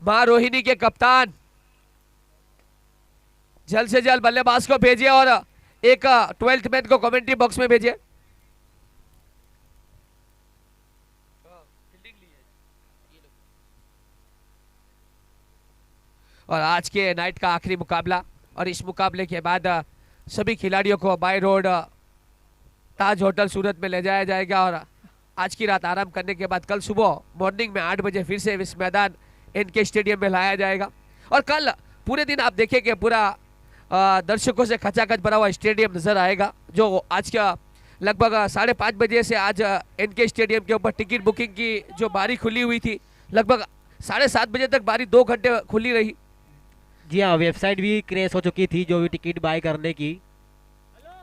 मां रोहिणी के कप्तान जल्द से जल्द बल्लेबाज को भेजिए और एक 12th मैन को कमेंट्री बॉक्स में भेजिए। और आज के नाइट का आखिरी मुकाबला, और इस मुकाबले के बाद सभी खिलाड़ियों को बाय रोड ताज होटल सूरत में ले जाया जाएगा और आज की रात आराम करने के बाद कल सुबह मॉर्निंग में 8 बजे फिर से इस मैदान एनके स्टेडियम में लाया जाएगा। और कल पूरे दिन आप देखेंगे पूरा दर्शकों से खचाखच भरा हुआ स्टेडियम नजर आएगा। जो आज का लगभग 5:30 बजे से आज एनके स्टेडियम के ऊपर टिकट बुकिंग की जो बारी खुली हुई थी, लगभग 7:30 बजे तक बारी 2 घंटे खुली रही। जी हाँ, वेबसाइट भी क्रैश हो चुकी थी, जो भी टिकट बाय करने की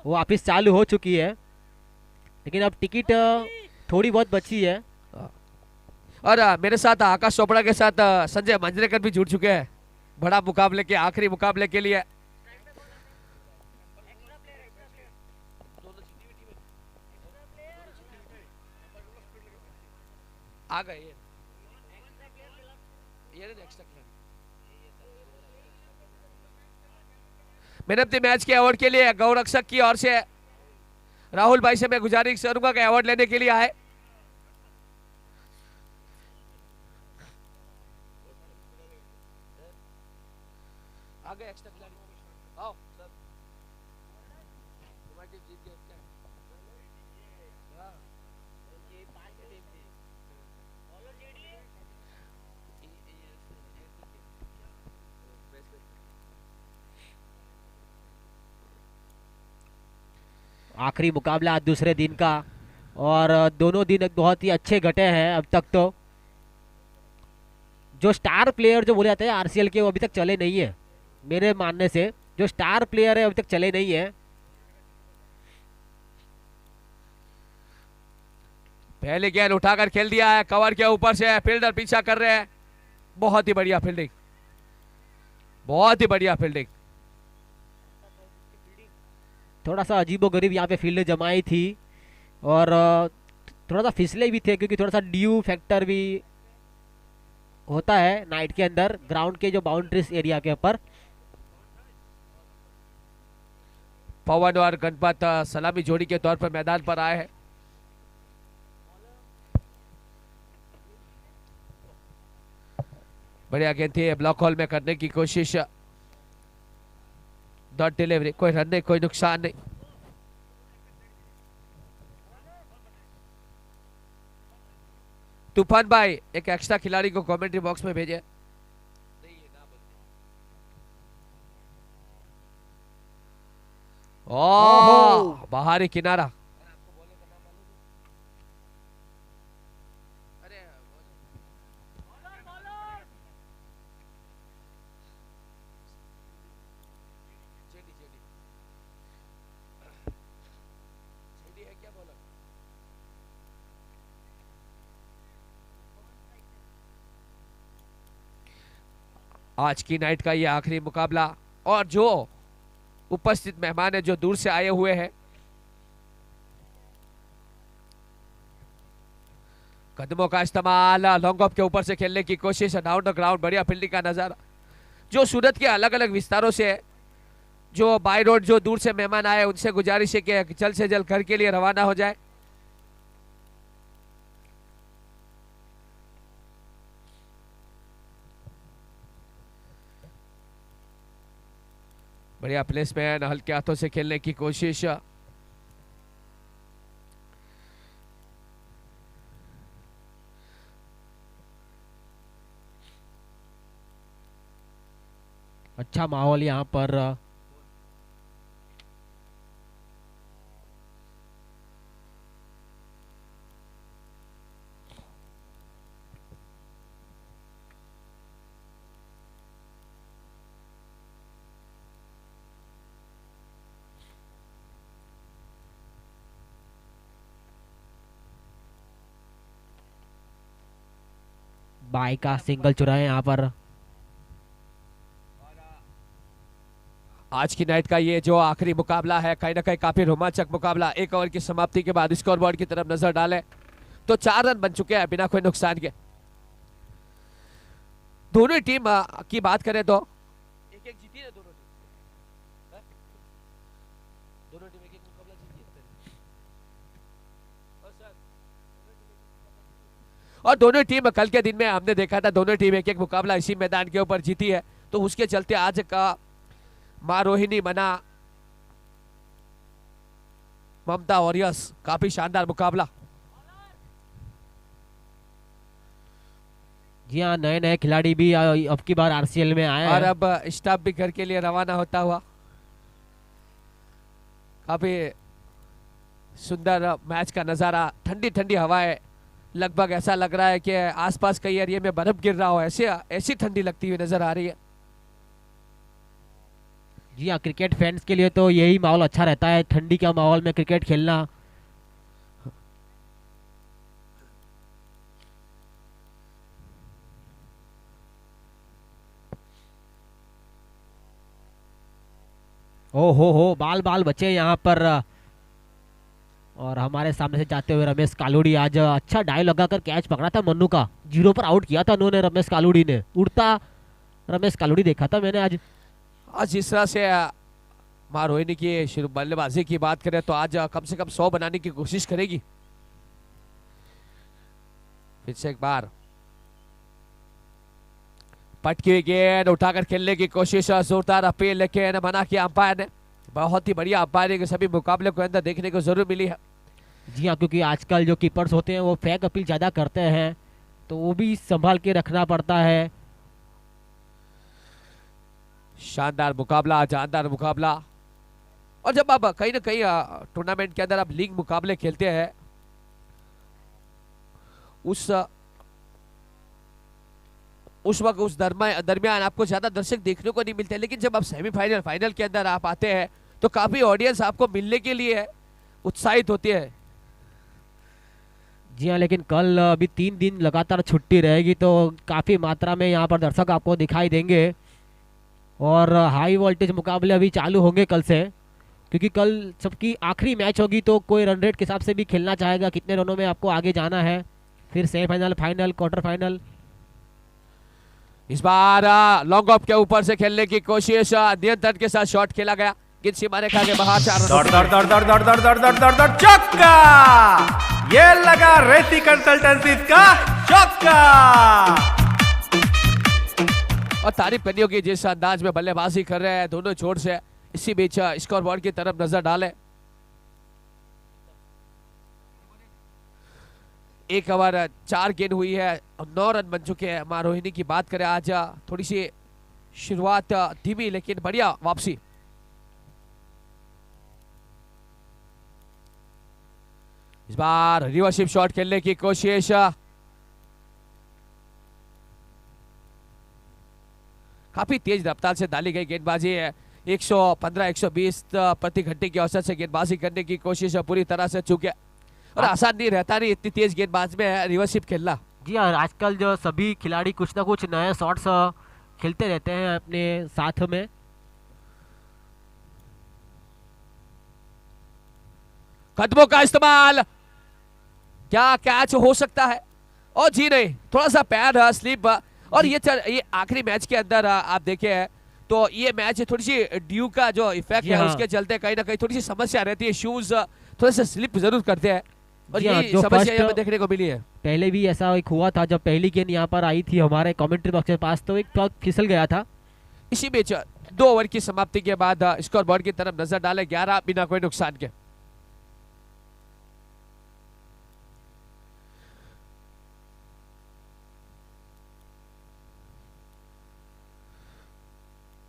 वो वापस चालू हो चुकी है, लेकिन अब टिकट थोड़ी बहुत बची है। और मेरे साथ आकाश चोपड़ा के साथ संजय मांजरेकर भी जुड़ चुके हैं बड़ा मुकाबले के आखिरी मुकाबले के लिए। आ गए ये मैन ऑफ द मैच के अवार्ड के लिए गौरक्षक की ओर से राहुल भाई से मैं गुजारिश करूंगा कि अवार्ड लेने के लिए आए। आगे एक्स्ट्रा खिलाड़ी आओ सर, तुम्हारी टीम जीत गई क्या? ये 5 टीम थी। आखिरी मुकाबला आज दूसरे दिन का, और दोनों दिन बहुत ही अच्छे घटे हैं अब तक। तो जो स्टार प्लेयर जो बोले जाते हैं आरसीएल के, वो अभी तक चले नहीं है मेरे मानने से। जो स्टार प्लेयर है अभी तक चले नहीं है। पहले गेंद उठाकर खेल दिया है, कवर के ऊपर से फील्डर पीछा कर रहे हैं। बहुत ही बढ़िया फील्डिंग, बहुत ही बढ़िया फील्डिंग। थोड़ा सा अजीबोगरीब यहाँ पे फील्ड जमाई थी, और थोड़ा सा फिसले भी थे, क्योंकि थोड़ा सा ड्यू फैक्टर भी होता है नाइट के अंदर ग्राउंड के जो बाउंड्रीज एरिया के ऊपर। पवन और गणपत सलामी जोड़ी के तौर पर मैदान पर आए हैं। बढ़िया गेंद थी, ब्लॉक होल में करने की कोशिश, डॉट डिलीवरी, कोई रन नहीं, कोई नुकसान नहीं। तूफान भाई एक एक्स्ट्रा खिलाड़ी को कमेंट्री बॉक्स में भेजे। ओह बाहरी किनारा, आज की नाइट का ये आखिरी मुकाबला, और जो उपस्थित मेहमान है जो दूर से आए हुए हैं, कदमों का इस्तेमाल, लॉन्ग ऑफ के ऊपर से खेलने की कोशिश, डाउन द ग्राउंड, बढ़िया फील्डिंग का नजारा। जो सूरत के अलग अलग विस्तारों से है, जो बाय रोड जो दूर से मेहमान आए, उनसे गुजारिश है कि जल्द से जल्द घर के लिए रवाना हो जाए। बढ़िया प्लेसमेंट, हल्के हाथों से खेलने की कोशिश। अच्छा माहौल यहाँ पर। बाई का सिंगल चुराए यहाँ पर। आज की नाइट का ये जो आखिरी मुकाबला है, कहीं ना कहीं काफी रोमांचक मुकाबला। एक ओवर की समाप्ति के बाद स्कोर बोर्ड की तरफ नजर डालें तो 4 रन बन चुके हैं बिना कोई नुकसान के। दोनों ही टीम की बात करें तो एक एक जीती है दोनों टीम। हैं? दोनों टीम एक एक मुकाबला जीती है। और सर, और दोनों टीम कल के दिन में हमने देखा था दोनों टीम एक एक मुकाबला इसी मैदान के ऊपर जीती है, तो उसके चलते आज का मां रोहिणी बना ममता वॉरियर्स काफी शानदार मुकाबला। जी हाँ, नए नए खिलाड़ी भी अब की बार आरसीएल में आए और हैं। अब स्टाफ भी घर के लिए रवाना होता हुआ। काफी सुंदर मैच का नजारा, ठंडी ठंडी हवाएं, लगभग ऐसा लग रहा है कि आसपास कई एरिया में बर्फ गिर रहा हो, ऐसे ऐसी ठंडी लगती हुई नजर आ रही है। जी हाँ, क्रिकेट फैंस के लिए तो यही माहौल अच्छा रहता है, ठंडी का माहौल में क्रिकेट खेलना। ओ हो बाल बाल बचे यहाँ पर। और हमारे सामने से जाते हुए रमेश कालूड़ी आज अच्छा डाई लगाकर कैच पकड़ा था मन्नू का, 0 पर आउट किया था उन्होंने रमेश कालूड़ी ने। उड़ता रमेश कालूड़ी देखा था मैंने आज। आज जिस तरह से मां रोहिणी की शुरू बल्लेबाजी की बात करें तो आज कम से कम 100 बनाने की कोशिश करेगी। फिर से एक बार पटकी हुई गेंद उठाकर खेलने की कोशिश, जोरदार अपील लेकिन मना किया अंपायर ने। बहुत ही बढ़िया अंपायरिंग सभी मुकाबले को अंदर देखने को जरूर मिली है। जी हाँ, क्योंकि आजकल जो कीपर्स होते हैं वो फेक अपील ज़्यादा करते हैं, तो वो भी संभाल के रखना पड़ता है। शानदार मुकाबला, जानदार मुकाबला। और जब आप कहीं ना कहीं टूर्नामेंट के अंदर आप लीग मुकाबले खेलते हैं, उस वक्त उस दरमियान आपको ज्यादा दर्शक देखने को नहीं मिलते, लेकिन जब आप सेमीफाइनल फाइनल के अंदर आप आते हैं तो काफी ऑडियंस आपको मिलने के लिए उत्साहित होती है। जी हाँ, लेकिन कल अभी 3 दिन लगातार छुट्टी रहेगी तो काफ़ी मात्रा में यहाँ पर दर्शक आपको दिखाई देंगे। और हाई वोल्टेज मुकाबले अभी चालू होंगे कल से, क्योंकि कल सबकी आखिरी मैच होगी, तो कोई रन रेट के हिसाब से भी खेलना चाहेगा, कितने रनों में आपको आगे जाना है, फिर सेमीफाइनल, फाइनल, क्वार्टर फाइनल। इस बार लॉन्ग ऑफ के ऊपर से खेलने की कोशिश, नियंत्रण के साथ शॉट खेला गया, गेंद सीमा रेखा के बाहर, 4 रन। चौका! ये लगा रेती कंसल्टेंसीज का चौका! और तारीफ करनी होगी जिस अंदाज में बल्लेबाजी कर रहे हैं दोनों छोर से। इसी बीच स्कोर बोर्ड की तरफ नजर डालें। 1 ओवर 4 गेंद हुई है और 9 रन बन चुके हैं। मां रोहिणी की बात करें, आज थोड़ी सी शुरुआत धीमी लेकिन बढ़िया वापसी। इस बार रिवर्सिव शॉट खेलने की कोशिश, काफी तेज रफ्तार से डाली गई गेंदबाजी है। 115-120 प्रति घंटे की औसत से गेंदबाजी करने की कोशिश पूरी तरह से चूके, और आसान नहीं रहता, नहीं इतनी तेज गेंदबाज में रिवर्सिव खेलना। जी हाँ, आजकल जो सभी खिलाड़ी कुछ ना कुछ नए शॉट्स खेलते रहते हैं अपने साथ में। कदमों का इस्तेमाल, क्या कैच हो सकता है? और जी नहीं, थोड़ा सा पैर स्लिप। और ये आखिरी मैच के अंदर आप देखे तो ये मैच थोड़ी सी ड्यू का जो इफेक्ट है, उसके चलते कहीं ना कहीं थोड़ी सी समस्या रहती है, शूज थोड़े से स्लिप जरूर करते हैं, और यही समस्या यहाँ पे देखने को मिली है। पहले भी ऐसा एक हुआ था, जब पहली गेंद यहाँ पर आई थी हमारे कमेंट्री बॉक्स के पास, तो एक पग फिसल गया था। इसी बीच 2 ओवर की समाप्ति के बाद स्कोर बोर्ड की तरफ नजर डाले, 11 बिना कोई नुकसान के।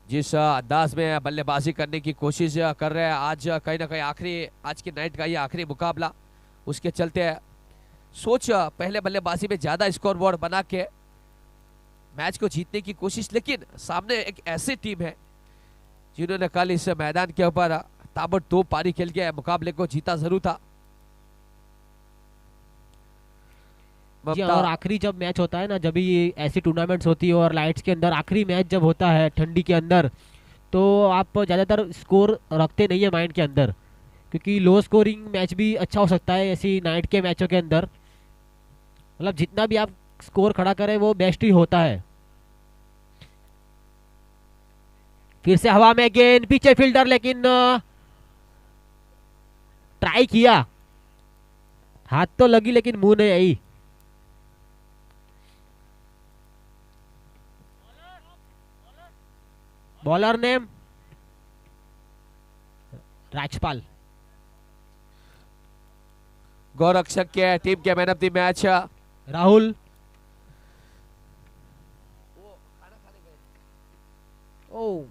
जिस अंदाज में बल्लेबाजी करने की कोशिश कर रहे हैं आज, कहीं ना कहीं आज की नाइट का ये आखिरी मुकाबला, उसके चलते सोच पहले बल्लेबाजी में ज्यादा स्कोर बोर्ड बना के मैच को जीतने की कोशिश, लेकिन सामने एक ऐसी टीम है जिन्होंने कल इस मैदान के ऊपर ताबड़तोड़ पारी खेल के मुकाबले को जीता जरूर था। जी, और आखिरी जब मैच होता है ना, जब ये ऐसी टूर्नामेंट्स होती है और लाइट्स के अंदर आखिरी मैच जब होता है ठंडी के अंदर, तो आप ज़्यादातर स्कोर रखते नहीं है माइंड के अंदर, क्योंकि लो स्कोरिंग मैच भी अच्छा हो सकता है ऐसी नाइट के मैचों के अंदर। मतलब जितना भी आप स्कोर खड़ा करें वो बेस्ट ही होता है। फिर से हवा में गेंद, पीछे फील्डर लेकिन ट्राई किया, हाथ तो लगी लेकिन मुंह नहीं आई। Bowler name Rajpal. गोरक्षक के टीम के man of the match Rahul. ओ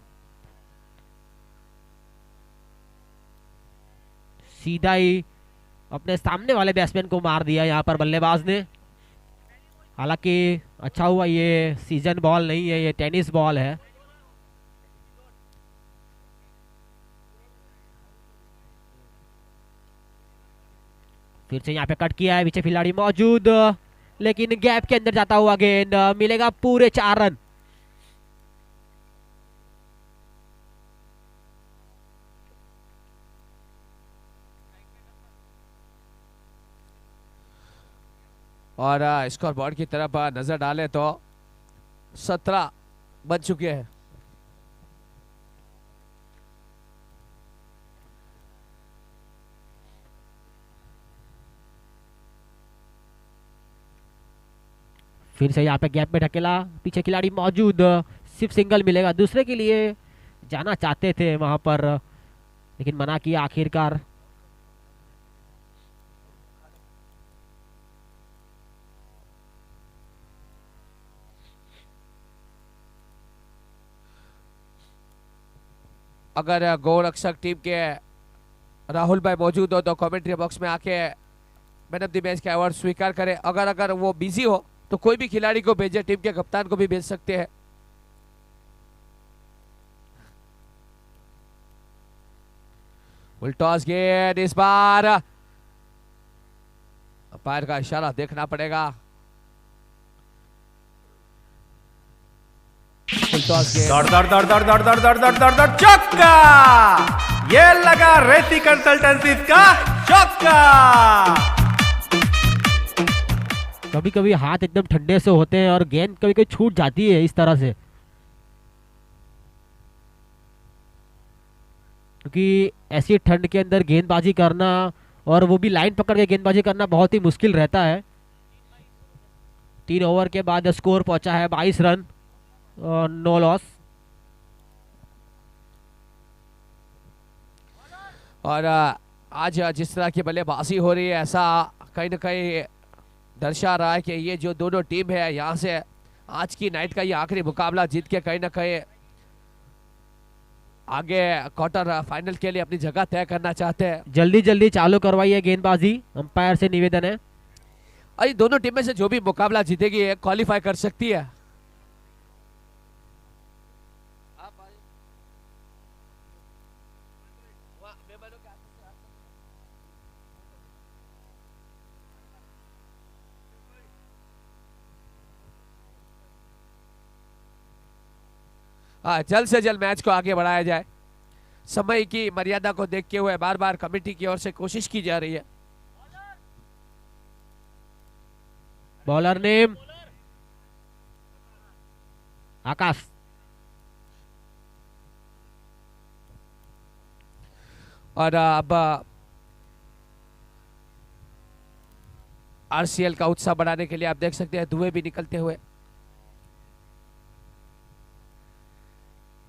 सीधा ही अपने सामने वाले बैट्समैन को मार दिया यहाँ पर बल्लेबाज ने। हालांकि अच्छा हुआ, ये सीजन बॉल नहीं है, ये टेनिस बॉल है। फिर से यहाँ पे कट किया है, पीछे खिलाड़ी मौजूद, लेकिन गैप के अंदर जाता हुआ गेंद, मिलेगा पूरे 4 रन। और स्कोर बोर्ड की तरफ नजर डाले तो 17 बन चुके हैं। फिर से यहाँ पे गैप में ढकेला, पीछे खिलाड़ी मौजूद, सिर्फ सिंगल मिलेगा। दूसरे के लिए जाना चाहते थे वहां पर, लेकिन मना किया आखिरकार। अगर गोरक्षक टीम के राहुल भाई मौजूद हो तो कमेंट्री बॉक्स में आके मैन ऑफ द मैच का अवार्ड स्वीकार करें। अगर वो बिजी हो तो कोई भी खिलाड़ी को भेजे, टीम के कप्तान को भी भेज सकते हैं। टॉस गेंद, इस बार अंपायर का इशारा देखना पड़ेगा। दौड़ दौड़ दौड़ दौड़ दौड़ दौड़ दौड़ दौड़ दौड़ दौड़ चौका! ये लगा रेती कंसल्टेंसी का चौका। कभी कभी हाथ एकदम ठंडे से होते हैं और गेंद कभी कभी छूट जाती है इस तरह से, क्योंकि ऐसी ठंड के अंदर गेंदबाजी करना और वो भी लाइन पकड़ के गेंदबाजी करना बहुत ही मुश्किल रहता है। 3 ओवर के बाद स्कोर पहुंचा है 22 रन और 9 लॉस। और आज जिस तरह की बल्लेबाजी हो रही है, ऐसा कहीं ना कहीं दर्शा रहा है कि ये जो दोनों टीम है यहाँ से आज की नाइट का ये आखिरी मुकाबला जीत के कहीं ना कहीं आगे क्वार्टर फाइनल के लिए अपनी जगह तय करना चाहते हैं। जल्दी जल्दी चालू करवाइए गेंदबाजी, अंपायर से निवेदन है। और ये दोनों टीम में से जो भी मुकाबला जीतेगी क्वालिफाई कर सकती है। जल्द से जल्द मैच को आगे बढ़ाया जाए। समय की मर्यादा को देखते हुए बार बार कमेटी की ओर से कोशिश की जा रही है। बॉलर नेम आकाश। और अब आरसीएल का उत्साह बढ़ाने के लिए आप देख सकते हैं धुएं भी निकलते हुए।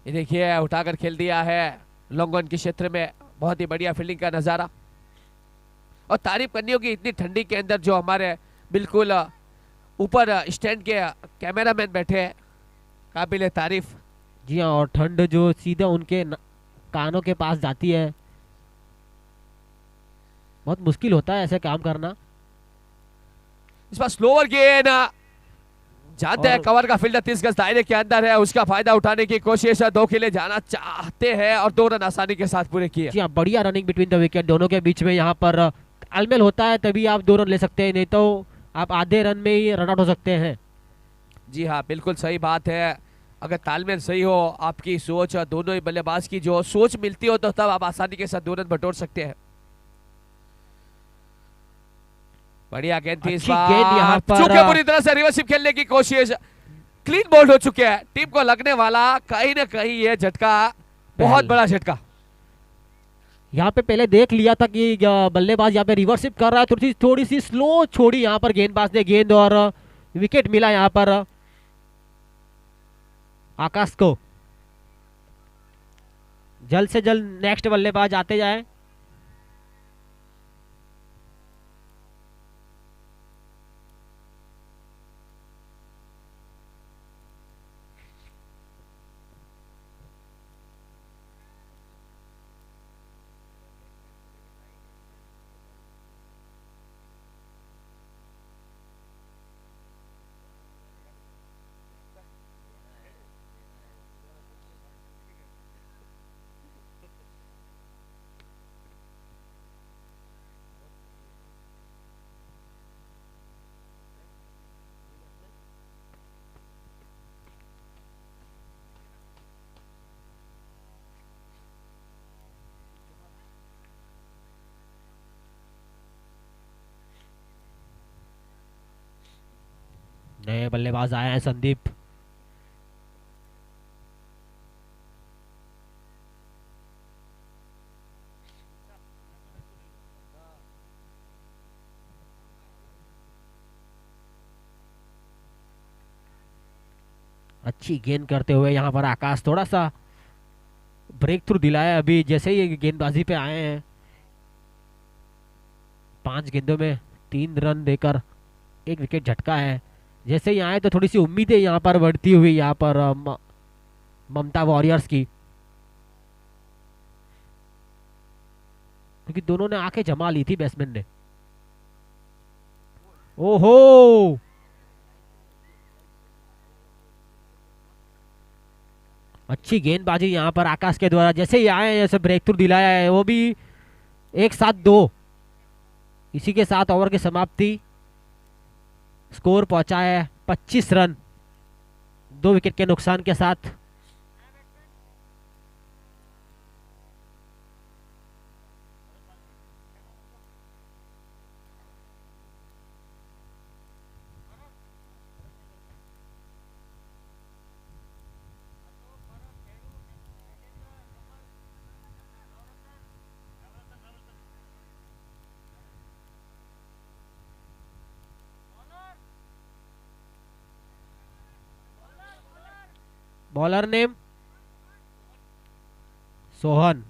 ये देखिए उठाकर खेल दिया है लॉन्गॉन के क्षेत्र में, बहुत ही बढ़िया फील्डिंग का नजारा। और तारीफ करनी होगी इतनी ठंडी के अंदर जो हमारे बिल्कुल ऊपर स्टैंड के कैमरामैन बैठे हैं, काबिल तारीफ। जी हाँ, और ठंड जो सीधा उनके कानों के पास जाती है, बहुत मुश्किल होता है ऐसे काम करना। इस बार स्लोअर गेंद, जानते हैं कवर का फील्डर 30 गज दायरे के अंदर है, उसका फायदा उठाने की कोशिश, 2 खेले जाना चाहते हैं और 2 रन आसानी के साथ पूरे किए। जी हाँ, बढ़िया रनिंग बिटवीन द विकेट, दोनों के बीच में यहाँ पर तालमेल होता है तभी आप 2 रन ले सकते हैं, नहीं तो आप आधे रन में ही रन आउट हो सकते हैं। जी हाँ, बिल्कुल सही बात है। अगर तालमेल सही हो, आपकी सोच, दोनों ही बल्लेबाज की जो सोच मिलती हो तो तब आप आसानी के साथ 2 रन बटोर सकते हैं। बढ़िया गेंद थी इस बार, यहाँ पर चूके पूरी तरह से रिवर्सिव खेलने की कोशिश, क्लीन बोल्ड हो चुके हैं। टीम को लगने वाला कहीं ना कहीं ये झटका बहुत बड़ा झटका। यहाँ पे पहले देख लिया था कि बल्लेबाज यहाँ पे रिवर्सिप कर रहा है, थोड़ी सी स्लो छोड़ी यहाँ पर गेंदबाज ने गेंद, और विकेट मिला यहाँ पर आकाश को। जल्द से जल्द नेक्स्ट बल्लेबाज आते जाए। नए बल्लेबाज आए हैं, संदीप। अच्छी गेंद करते हुए यहाँ पर आकाश थोड़ा सा ब्रेक थ्रू दिलाया अभी जैसे ही गेंदबाजी पे आए हैं। 5 गेंदों में 3 रन देकर 1 विकेट झटका है। जैसे ही आए तो थोड़ी सी उम्मीदें यहाँ पर बढ़ती हुई यहाँ पर ममता वॉरियर्स की, क्योंकि दोनों ने आंखें जमा ली थी बैट्समैन ने। ओहो, अच्छी गेंदबाजी यहाँ पर आकाश के द्वारा, जैसे ही आए जैसे ब्रेक थ्रू दिलाया है, वो भी 1-7-2। इसी के साथ ओवर की समाप्ति। स्कोर पहुंचा है 25 रन 2 विकेट के नुकसान के साथ। Bowler name Sohan.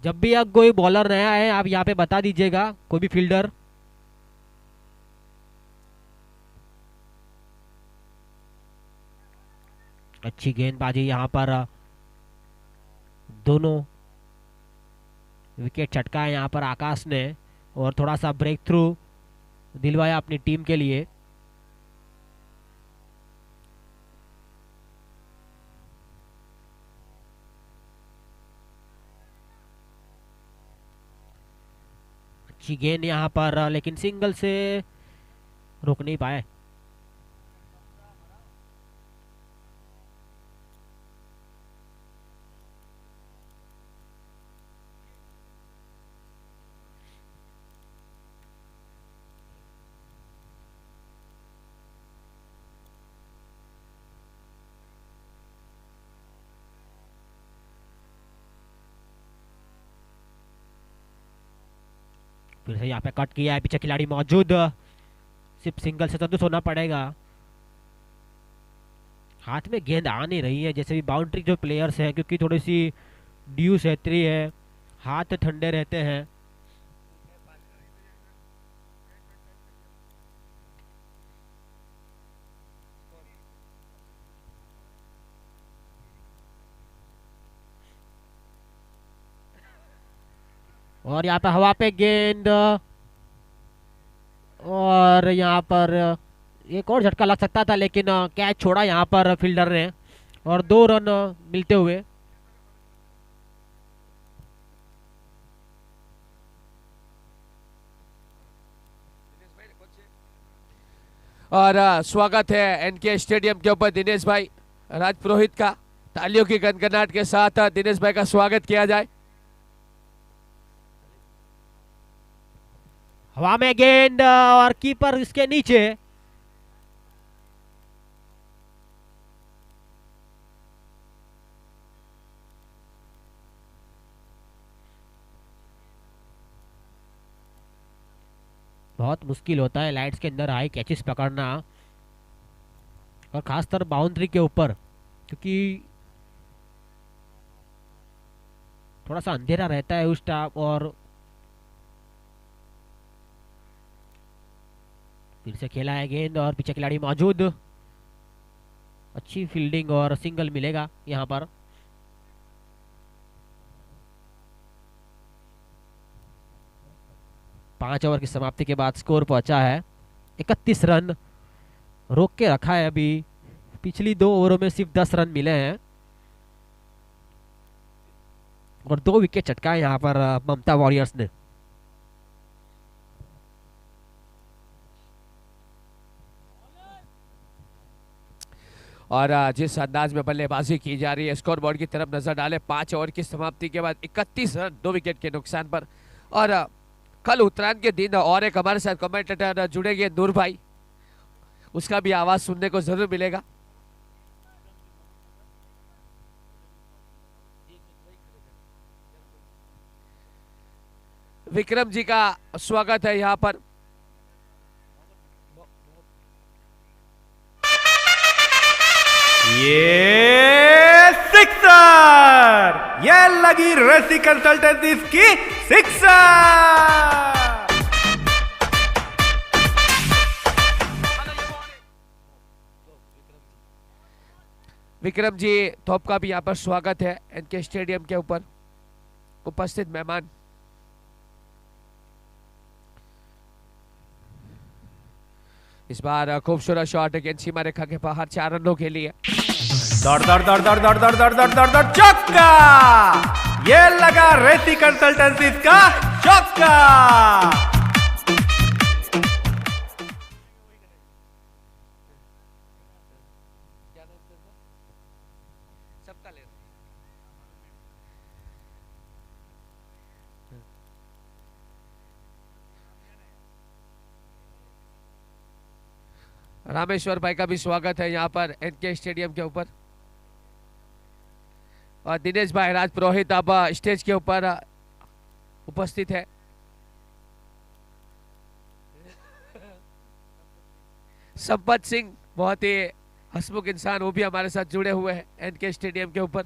जब भी आप कोई बॉलर नया है आप यहाँ पे बता दीजिएगा, कोई भी फील्डर। अच्छी गेंदबाजी यहाँ पर, दोनों विकेट चटकाए यहाँ पर आकाश ने, और थोड़ा सा ब्रेक थ्रू दिलवाया अपनी टीम के लिए। अच्छी गेंद यहाँ पर, लेकिन सिंगल से रोक नहीं पाए। फिर से यहाँ पे कट किया है, पीछे खिलाड़ी मौजूद, सिर्फ सिंगल से संतुष्ट होना पड़ेगा। हाथ में गेंद आ नहीं रही है, जैसे भी बाउंड्री जो प्लेयर्स हैं, क्योंकि थोड़ी सी ड्यू रहती है, हाथ ठंडे रहते हैं। और यहाँ पे हवा पे गेंद, और यहाँ पर एक और झटका लग सकता था, लेकिन कैच छोड़ा यहाँ पर फील्डर ने, और 2 रन मिलते हुए। और स्वागत है एनके स्टेडियम के ऊपर दिनेश भाई राजपुरोहित का। तालियों की गनगनाहट के साथ दिनेश भाई का स्वागत किया जाए। हवा में गेंद और कीपर इसके नीचे। बहुत मुश्किल होता है लाइट्स के अंदर हाई कैचेस पकड़ना, और खासकर बाउंड्री के ऊपर, क्योंकि थोड़ा सा अंधेरा रहता है उस टाइम। और फिर से खेला है गेंद और पीछे खिलाड़ी मौजूद, अच्छी फील्डिंग और सिंगल मिलेगा यहाँ पर। पांच ओवर की समाप्ति के बाद स्कोर पहुंचा है 31 रन। रोक के रखा है अभी, पिछली 2 ओवरों में सिर्फ 10 रन मिले हैं और 2 विकेट चटकाए यहाँ पर ममता वॉरियर्स ने। और जिस अंदाज में बल्लेबाजी की जा रही है, स्कोर बोर्ड की तरफ नजर डाले, 5 ओवर की समाप्ति के बाद 31 रन 2 विकेट के नुकसान पर। और कल उत्तरायण के दिन और एक हमारे साथ कमेंटेटर जुड़ेंगे, नूर भाई, उसका भी आवाज सुनने को जरूर मिलेगा। विक्रम जी का स्वागत है यहाँ पर। ये सिक्सर, ये लगी रेसी कंसल्टेंसीज की सिक्सर। विक्रम जी तोप का भी यहाँ पर स्वागत है एनके स्टेडियम के ऊपर उपस्थित मेहमान। इस बार खूबसूरत शॉट गेंद सीमा रेखा के बाहर 4 रनों के लिए। दौड़ दौड़ दौड़ दौड़ दौड़ दौड़ दौड़ दौड़ दौड़ दौड़ चौका, ये लगा रेसी कंसल्टेंसीज का चौका। रामेश्वर भाई का भी स्वागत है यहाँ पर एनके स्टेडियम के ऊपर। और दिनेश भाई राज पुरोहित अब स्टेज के ऊपर उपस्थित है। संपत सिंह बहुत ही हंसमुख इंसान, वो भी हमारे साथ जुड़े हुए हैं एनके स्टेडियम के ऊपर।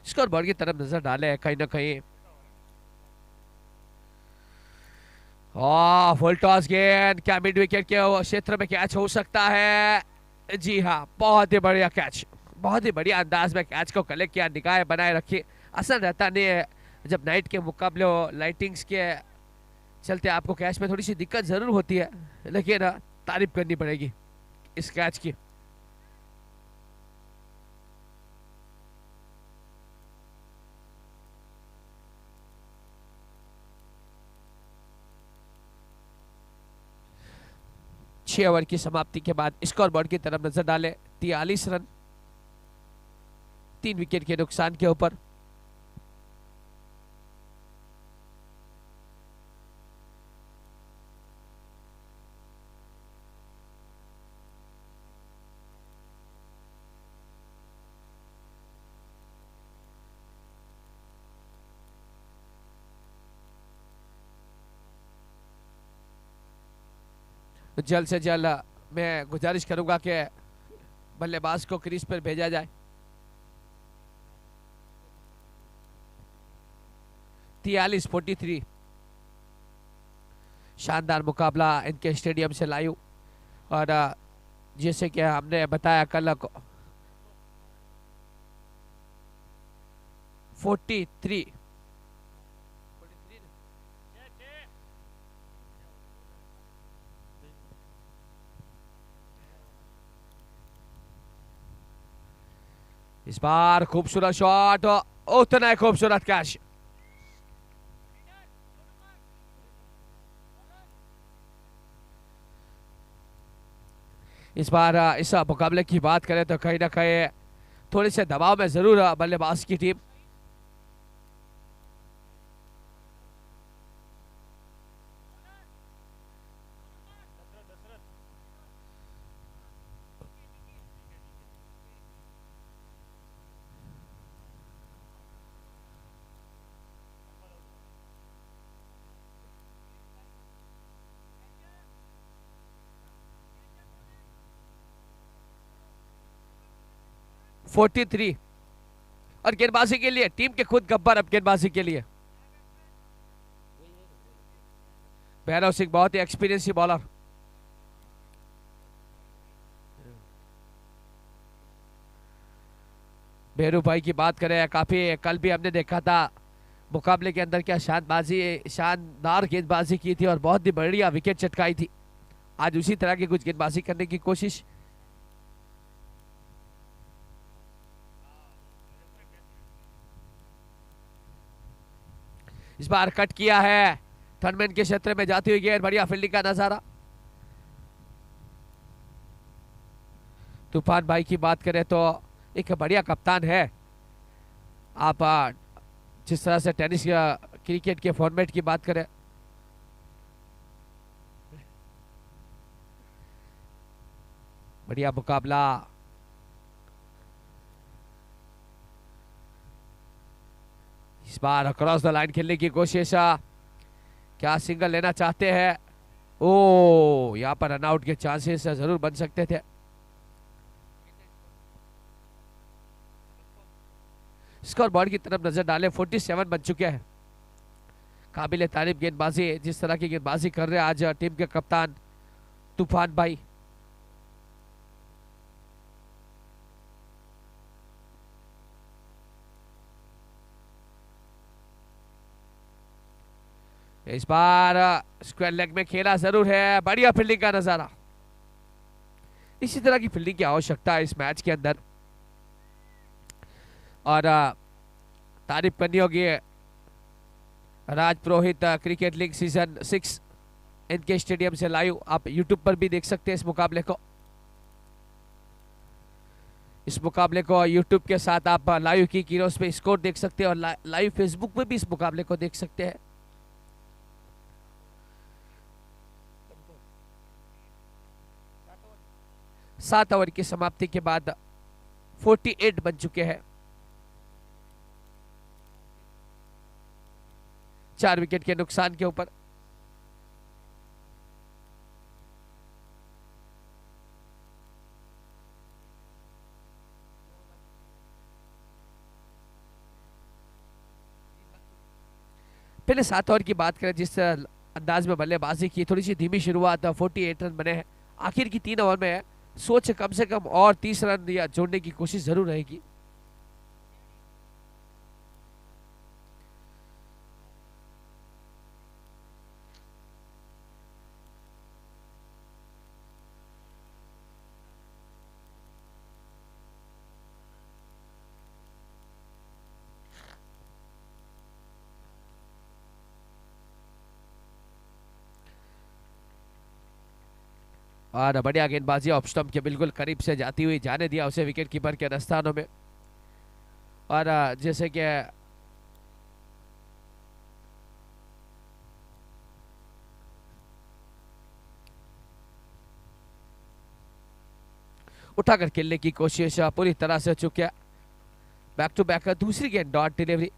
स्कोर बोर्ड की तरफ नजर डाले कहीं ना कहीं। फुल टॉस गेंद, क्या मिड विकेट के क्षेत्र में कैच हो सकता है? जी हाँ, बहुत ही बढ़िया कैच, बहुत ही बढ़िया अंदाज में कैच को कलेक्ट किया, निगाहें बनाए रखी। असल रहता नहीं है जब नाइट के मुकाबले लाइटिंग्स के चलते आपको कैच में थोड़ी सी दिक्कत जरूर होती है, लेकिन तारीफ करनी पड़ेगी इस कैच की। छह ओवर की समाप्ति के बाद स्कोर बोर्ड की तरफ नजर डाले, 43 रन 3 विकेट के नुकसान के ऊपर। जल्द से जल्द मैं गुजारिश करूंगा कि बल्लेबाज को क्रीज पर भेजा जाए। 43-43 शानदार मुकाबला इनके स्टेडियम से लाइव। और जैसे कि हमने बताया कल को 43 इस बार खूबसूरत शॉट, उतना ही खूबसूरत कैच। इस बार इस मुकाबले की बात करें तो कहीं ना कहीं थोड़ी से दबाव में जरूर बल्लेबाज की टीम। 43। और गेंदबाजी के लिए टीम के खुद गब्बर अब गेंदबाजी के लिए भैरव सिंह, बहुत ही एक्सपीरियंस बॉलर। भैरू भाई की बात करें, काफी कल भी हमने देखा था मुकाबले के अंदर क्या शानदार गेंदबाजी की थी और बहुत ही बढ़िया विकेट चटकाई थी। आज उसी तरह की कुछ गेंदबाजी करने की कोशिश। इस बार कट किया है, थर्डमैन के क्षेत्र में जाती हुई गेंद, बढ़िया फील्डिंग का नजारा। तूफान भाई की बात करें तो एक बढ़िया कप्तान है। आप जिस तरह से टेनिस या क्रिकेट के फॉर्मेट की बात करें, बढ़िया मुकाबला। इस बार अक्रॉस द लाइन खेलने की कोशिश, क्या सिंगल लेना चाहते हैं? ओ, यहां पर रनआउट के चांसेस जरूर बन सकते थे। स्कोर बोर्ड की तरफ नजर डालें, 47 बन चुके हैं। काबिल तारीफ गेंदबाजी, जिस तरह की गेंदबाजी कर रहे हैं आज टीम के कप्तान तूफान भाई। इस बार स्क्वायर लेग में खेला जरूर है, बढ़िया फील्डिंग का नजारा। इसी तरह की फील्डिंग की आवश्यकता है इस मैच के अंदर। और तारीफ करनी होगी Raj Purohit cricket league season 6 इनके स्टेडियम से लाइव आप यूट्यूब पर भी देख सकते हैं इस मुकाबले को। इस मुकाबले को यूट्यूब के साथ आप लाइव की कीरोस पे स्कोर देख सकते हैं और लाइव फेसबुक पे भी इस मुकाबले को देख सकते हैं। सात ओवर की समाप्ति के बाद 48 बन चुके हैं। 4 विकेट के नुकसान के ऊपर। पहले 7 ओवर की बात करें, जिस अंदाज में बल्लेबाजी की, थोड़ी सी धीमी शुरुआत, 48 रन बने हैं। आखिर की 3 ओवर में सोच कम से कम और 30 रन या जोड़ने की कोशिश जरूर रहेगी। और बढ़िया गेंदबाजी, ऑफ स्टंप के बिल्कुल करीब से जाती हुई, जाने दिया उसे विकेट कीपर के दस्तानों में। और जैसे कि उठाकर खेलने की कोशिश पूरी तरह से चुका। बैक टू बैक दूसरी गेंद, डॉट डिलीवरी।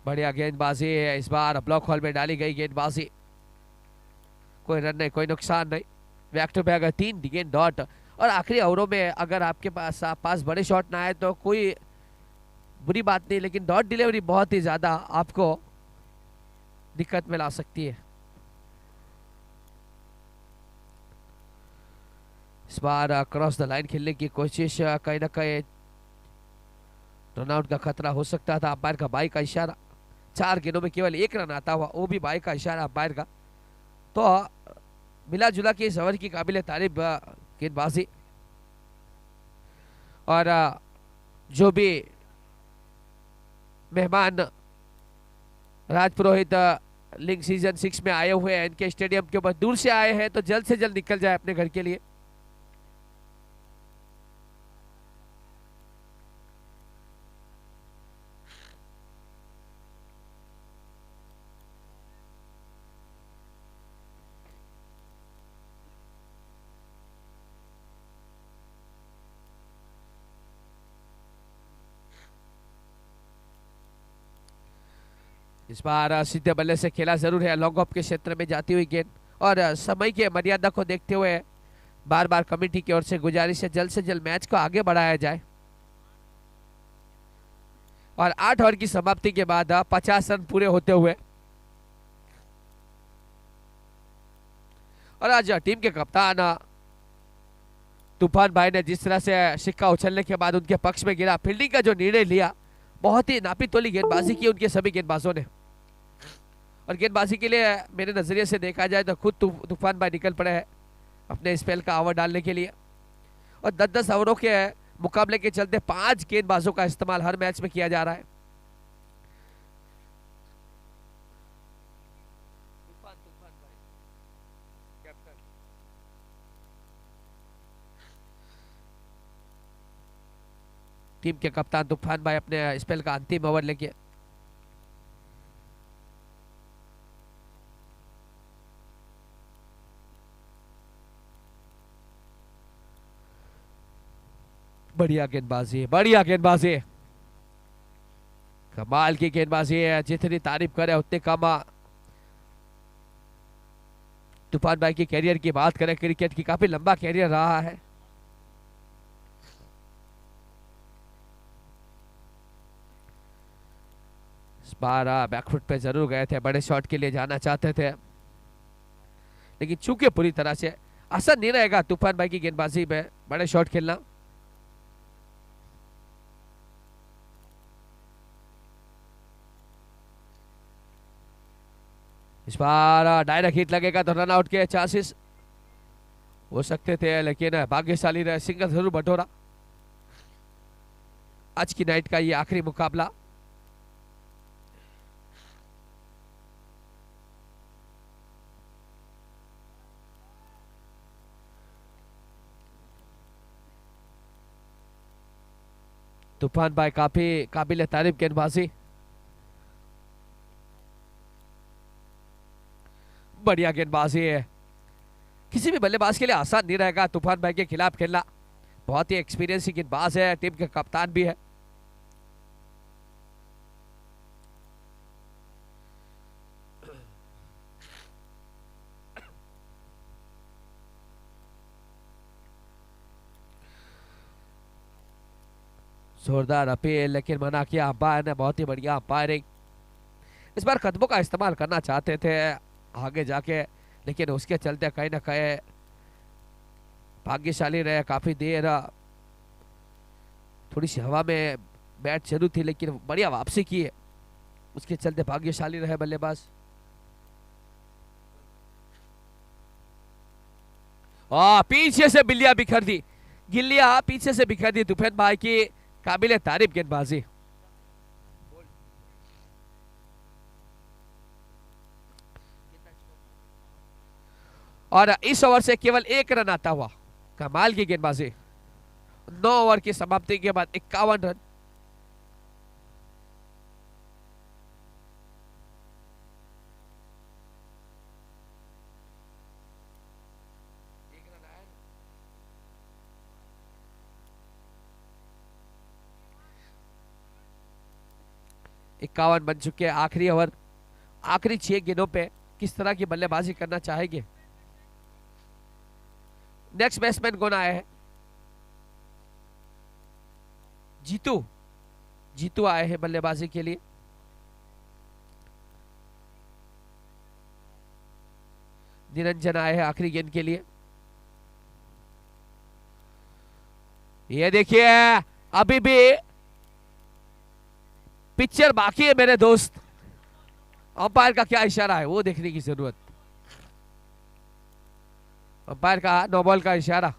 बढ़िया गेंदबाजी है, इस बार ब्लॉक होल में डाली गई गेंदबाजी, कोई रन नहीं, कोई नुकसान नहीं। बैक टू बैक 3 गेंद डॉट। और आखिरी ओवरों में अगर आपके पास बड़े शॉट ना आए तो कोई बुरी बात नहीं, लेकिन डॉट डिलीवरी बहुत ही ज्यादा आपको दिक्कत में ला सकती है। इस बार क्रॉस द लाइन खेलने की कोशिश, कहीं ना कहीं रनआउट का खतरा हो सकता था। अंपायर का बाई का इशारा, 4 गेंदों में केवल 1 रन आता हुआ, वो भी बाई का इशारा अंपायर का। तो मिला जुला के इस ओवर की काबिल तारीफ गेंदबाजी। और जो भी मेहमान राज पुरोहित लीग सीजन 6 में आए हुए हैं, इनके स्टेडियम के ऊपर दूर से आए हैं, तो जल्द से जल्द निकल जाए अपने घर के लिए। इस बार सीधे बल्ले से खेला जरूर है, लॉन्ग ऑफ के क्षेत्र में जाती हुई गेंद, और समय के मर्यादा को देखते हुए बार बार कमेटी की ओर से जल्द मैच को आगे बढ़ाया जाए। और 8 ओवर की समाप्ति के बाद 50 रन पूरे होते हुए, और आज टीम के कप्तान तूफान भाई ने जिस तरह से सिक्का उछलने के बाद उनके पक्ष में गिरा, फील्डिंग का जो निर्णय लिया, बहुत ही नापी तोली गेंदबाजी की उनके सभी गेंदबाजों ने। और गेंदबाजी के लिए मेरे नजरिए से देखा जाए तो खुद तूफान भाई निकल पड़े हैं अपने स्पेल का ओवर डालने के लिए। और 10-10 ओवरों के मुकाबले के चलते 5 गेंदबाजों का इस्तेमाल हर मैच में किया जा रहा है। टीम के कप्तान तूफान भाई अपने स्पेल का अंतिम ओवर लेके बढ़िया गेंदबाजी, बढ़िया गेंदबाजी, कमाल की गेंदबाजी है, जितनी तारीफ करे उतनी कम। तूफान भाई की कैरियर की बात करें, क्रिकेट की काफी लंबा कैरियर रहा है। इस बार बैकफुट पे जरूर गए थे, बड़े शॉट के लिए जाना चाहते थे, लेकिन चूंकि पूरी तरह से आसान नहीं रहेगा तूफान भाई की गेंदबाजी में बड़े शॉट खेलना। इस बार डायरेक्ट हिट लगेगा तो रन आउट के चांसेस हो सकते थे, लेकिन भाग्यशाली रहे, सिंगल जरूर बटोरा। आज की नाइट का ये आखिरी मुकाबला। तूफान भाई काफी काबिल तारीफ गेंदबाजी, बढ़िया गेंदबाजी है, किसी भी बल्लेबाज के लिए आसान नहीं रहेगा तूफान भाई के खिलाफ खेलना। बहुत ही एक्सपीरियंस गेंदबाज है, टीम के कप्तान भी है। जोरदार अपील, लेकिन मना किया अंपायर ने, बहुत ही बढ़िया अंपायरिंग। इस बार कदमों का इस्तेमाल करना चाहते थे आगे जाके, लेकिन उसके चलते कहीं ना कहीं भाग्यशाली रहे, काफी देर थोड़ी सी हवा में बैट जरूर थी, लेकिन बढ़िया वापसी की है, उसके चलते भाग्यशाली रहे बल्लेबाज। पीछे से बिल्लियां बिखर दी, गिल्लियां पीछे से बिखर दी, तूफान भाई की काबिल तारीफ गेंदबाजी। और इस ओवर से केवल 1 रन आता हुआ, कमाल की गेंदबाजी। 9 ओवर की समाप्ति के बाद 51 रन। इक्यावन बन चुके हैं, आखिरी ओवर, आखिरी 6 गेंदों पे किस तरह की बल्लेबाजी करना चाहेंगे। नेक्स्ट बैट्समैन कौन आए हैं? जीतू, जीतू आए हैं बल्लेबाजी के लिए। निरंजन आए हैं आखिरी गेंद के लिए। ये देखिए अभी भी पिक्चर बाकी है मेरे दोस्त, अंपायर का क्या इशारा है वो देखने की जरूरत। अंपायर का नो बॉल का इशारा।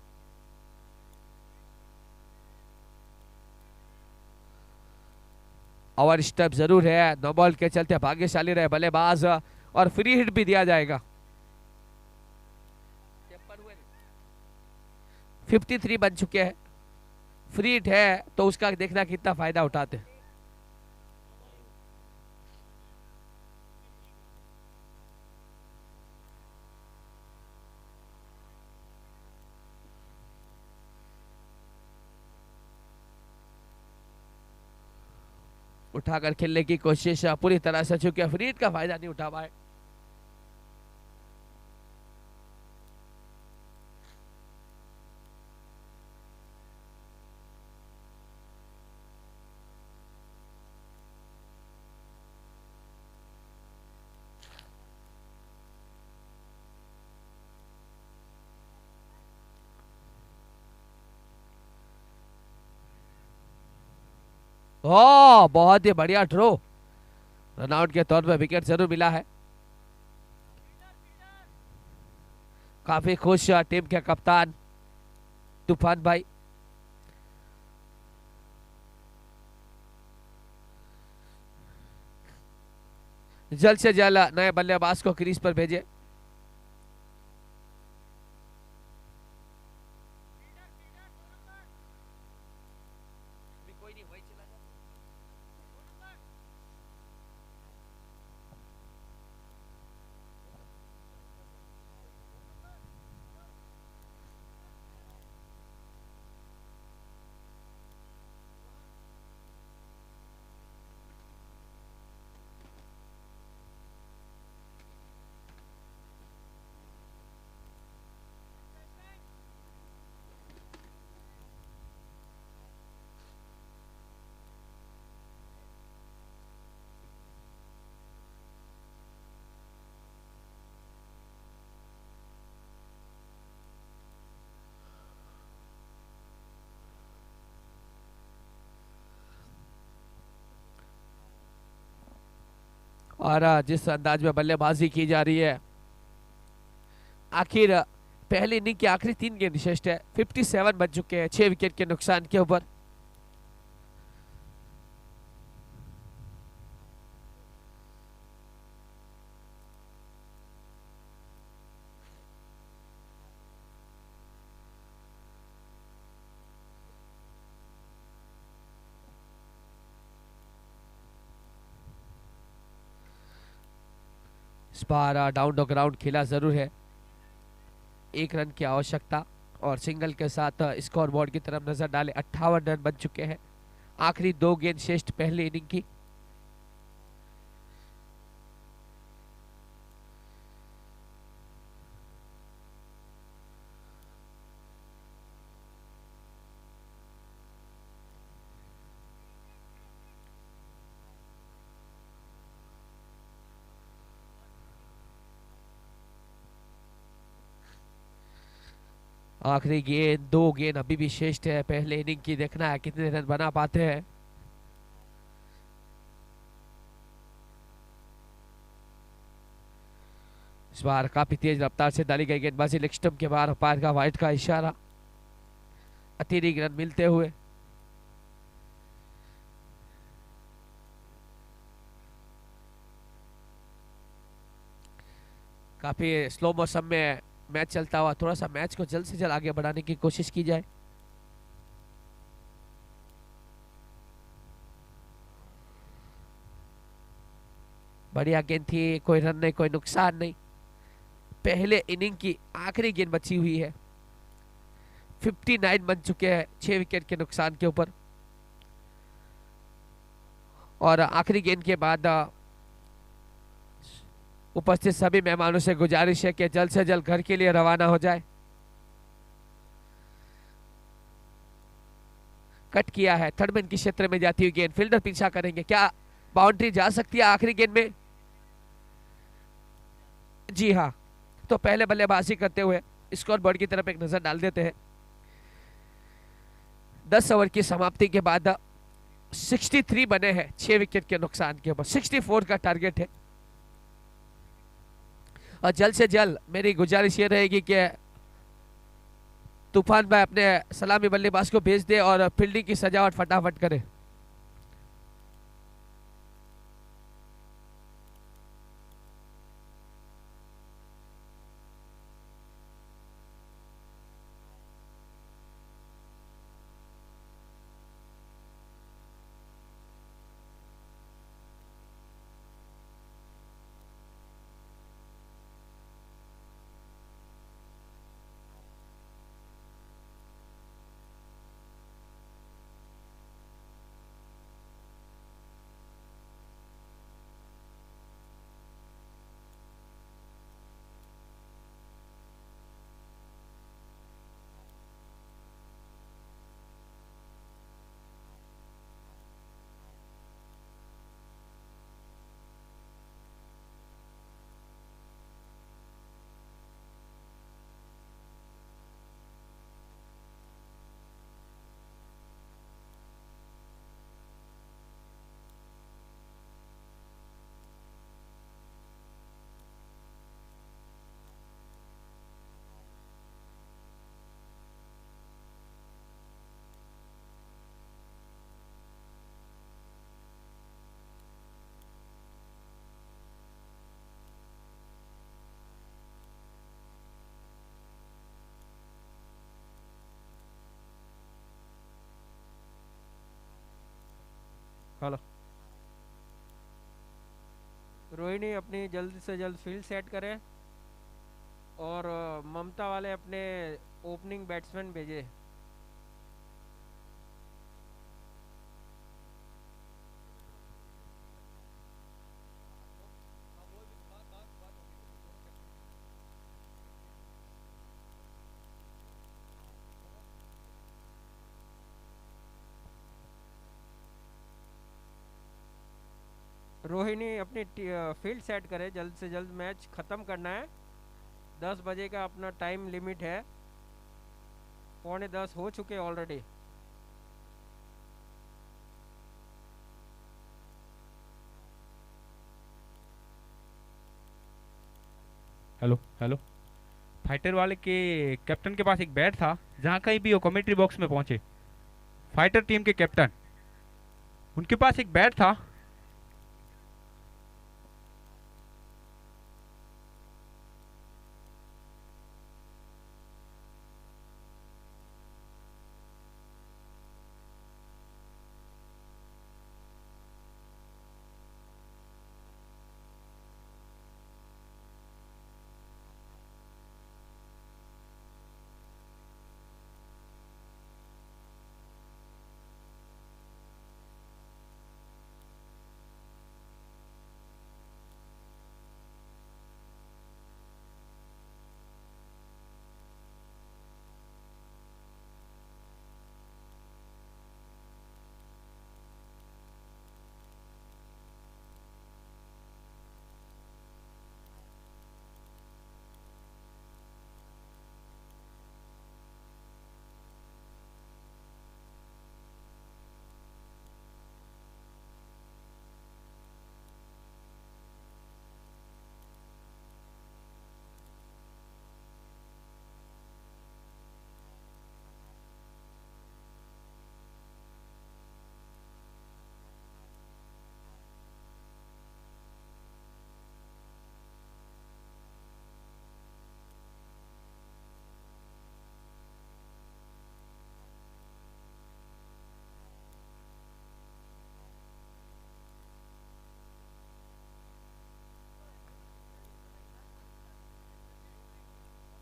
ओवर स्टेप जरूर है, नो बॉल के चलते भाग्यशाली रहे बल्लेबाज, और फ्री हिट भी दिया जाएगा। 53 बन चुके हैं, फ्री हिट है तो उसका देखना कितना फायदा उठाते हैं। उठाकर खेलने की कोशिश पूरी तरह से, चूंकि फरीद का फायदा नहीं उठा पाए। ओ बहुत ही बढ़िया ड्रॉ, रनआउट के तौर पर विकेट जरूर मिला है। काफी खुश टीम के कप्तान तूफान भाई। जल्द से जल्द नए बल्लेबाज को क्रीज पर भेजे। और जिस अंदाज में बल्लेबाजी की जा रही है, आखिर पहली इनिंग की आखिरी 3 गेंद श्रेष्ठ है। 57 बन चुके हैं 6 विकेट के नुकसान के ऊपर। इस बार डाउन द ग्राउंड खेला जरूर है। 1 रन की आवश्यकता और सिंगल के साथ स्कोर बोर्ड की तरफ नजर डाले 58 रन बन चुके हैं। आखिरी 2 गेंद श्रेष्ठ पहली इनिंग की। आखिरी गेंद 2 गेंद अभी भी श्रेष्ठ है पहले इनिंग की। देखना है कितने रन बना पाते हैं। इस बार काफी तेज रफ्तार से डाली गई गेंदबाजी लेग स्टंप के बाहर, अंपायर का वाइड का इशारा। अतिरिक्त रन मिलते हुए काफी स्लो मौसम में मैच चलता हुआ, थोड़ा सा मैच को जल्द से जल्द आगे बढ़ाने की कोशिश की जाए। बढ़िया गेंद थी, कोई रन नहीं, कोई नुकसान नहीं। पहले इनिंग की आखिरी गेंद बची हुई है। 59 बन चुके हैं 6 विकेट के नुकसान के ऊपर। और आखिरी गेंद के बाद उपस्थित सभी मेहमानों से गुजारिश है कि जल्द से जल्द घर के लिए रवाना हो जाए। कट किया है, थर्ड मैन के क्षेत्र में जाती हुई गेंद, फील्डर पीछा करेंगे, क्या बाउंड्री जा सकती है आखिरी गेंद में? जी हाँ, तो पहले बल्लेबाजी करते हुए स्कोर बोर्ड की तरफ एक नजर डाल देते हैं। 10 ओवर की समाप्ति के बाद 63 बने हैं 6 विकेट के नुकसान के ऊपर। 64 का टारगेट है। और जल्द से जल्द मेरी गुजारिश ये रहेगी कि तूफान भाई अपने सलामी बल्लेबाज को भेज दे और फील्डिंग की सजावट फटाफट करे। हेलो। रोहिणी अपनी जल्द से जल्द फील्ड सेट करे और ममता वाले अपने ओपनिंग बैट्समैन भेजे। रोहिणी अपनी फील्ड सेट करे, जल्द से जल्द मैच ख़त्म करना है। 10 बजे का अपना टाइम लिमिट है, 9:45 हो चुके ऑलरेडी। Hello hello. फाइटर वाले के कैप्टन के पास एक बैट था, जहाँ कहीं भी वो कमेंट्री बॉक्स में पहुंचे, फाइटर टीम के कैप्टन, उनके पास एक बैट था।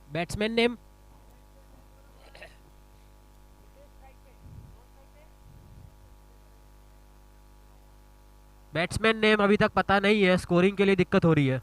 Batsman name? बैट्समैन नेम अभी तक पता नहीं है, स्कोरिंग के लिए दिक्कत हो रही है।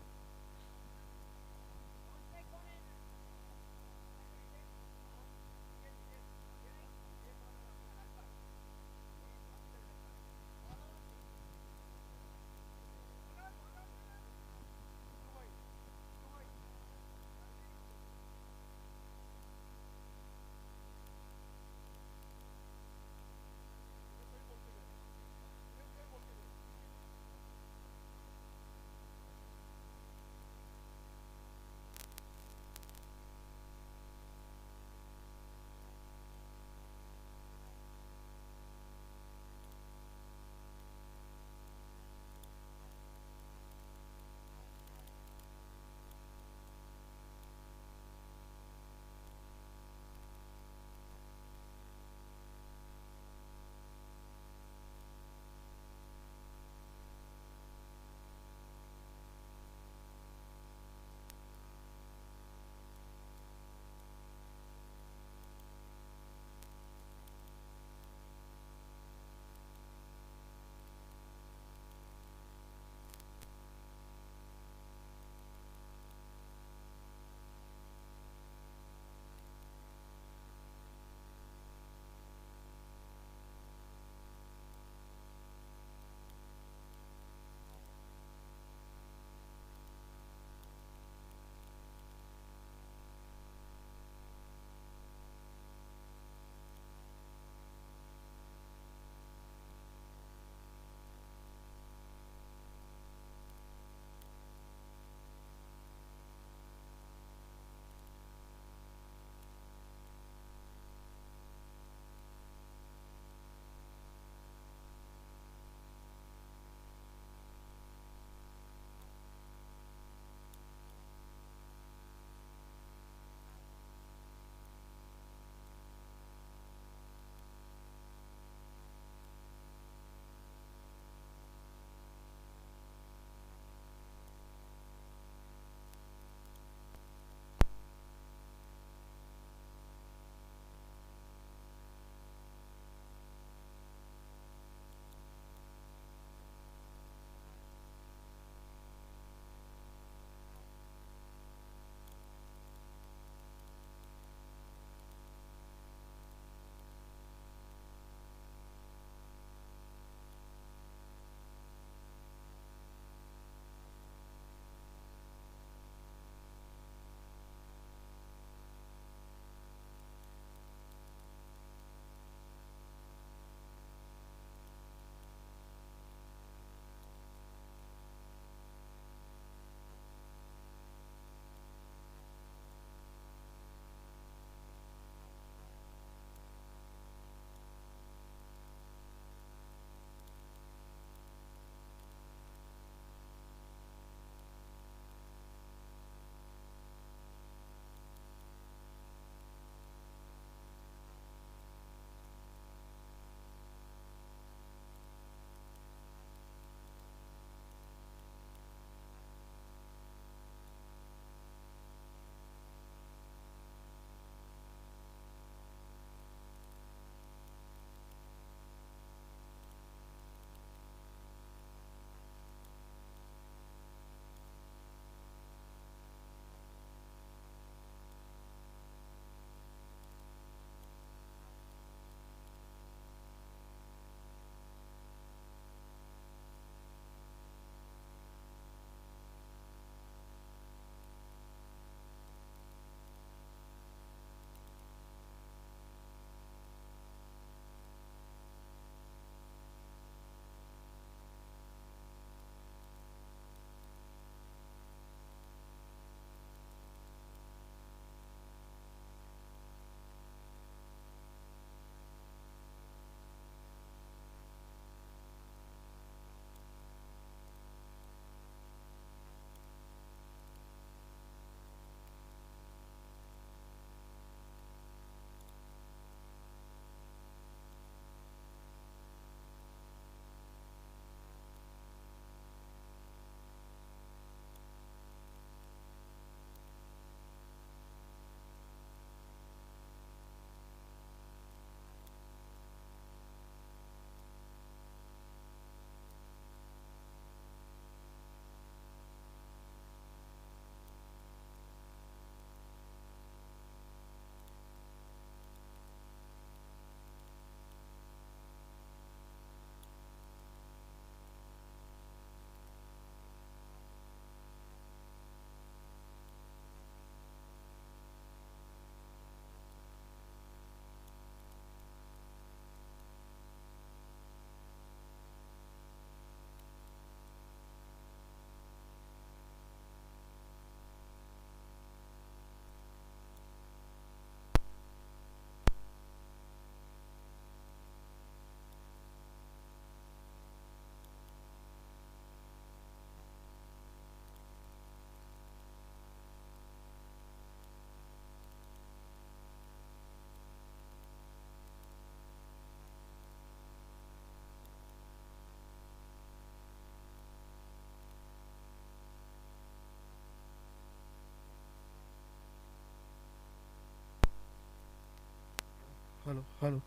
Hello hello